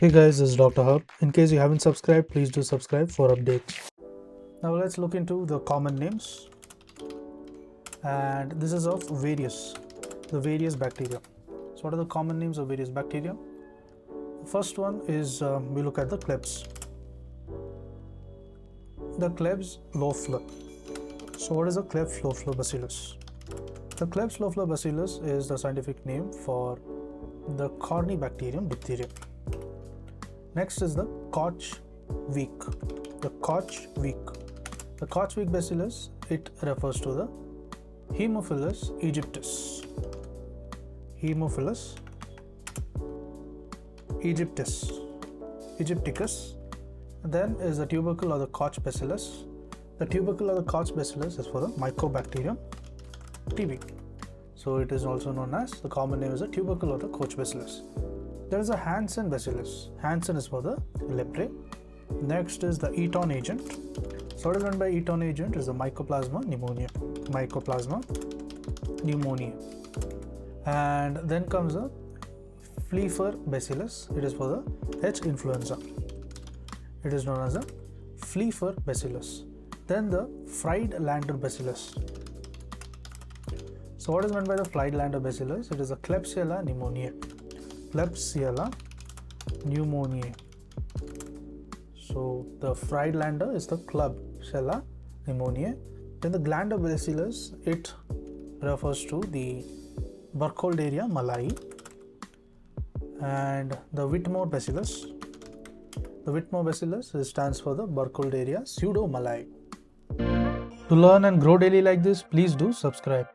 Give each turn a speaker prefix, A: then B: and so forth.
A: Hey guys, this is Dr. Hub. In case you haven't subscribed, please do subscribe for updates. Now let's look into the common names, and this is of the various bacteria. So what are the common names of various bacteria? The first one is we look at the Klebs. The Klebs loeffler. So what is a Klebs loeffler bacillus? The Klebs loeffler bacillus is the scientific name for the Corynebacterium diphtheria. Next is the Koch-Week. The Koch-Week. The Koch-Week bacillus, it refers to the Haemophilus aegyptus. Haemophilus aegypticus. Then is the tubercle or the Koch bacillus. The tubercle or the Koch bacillus is for the Mycobacterium TB. So it is also known as, the common name is the tubercle or the Koch bacillus. There is a Hansen bacillus. Hansen is for the lepre. Next is the Eton agent. So what is meant by Eton agent is the Mycoplasma pneumonia. Mycoplasma pneumonia. And then comes the Pfeiffer bacillus. It is for the H influenza. It is known as the Pfeiffer bacillus. Then the Friedlander bacillus. So what is meant by the Friedlander bacillus? It is a Klebsiella pneumoniae. Klebsiella pneumoniae. So the Friedlander is the Klebsiella pneumoniae. Then the Glander bacillus, it refers to the Burkholderia malayi. And the Whitmore bacillus. The Whitmore bacillus stands for the Burkholderia pseudomalayi. To learn and grow daily like this, please do subscribe.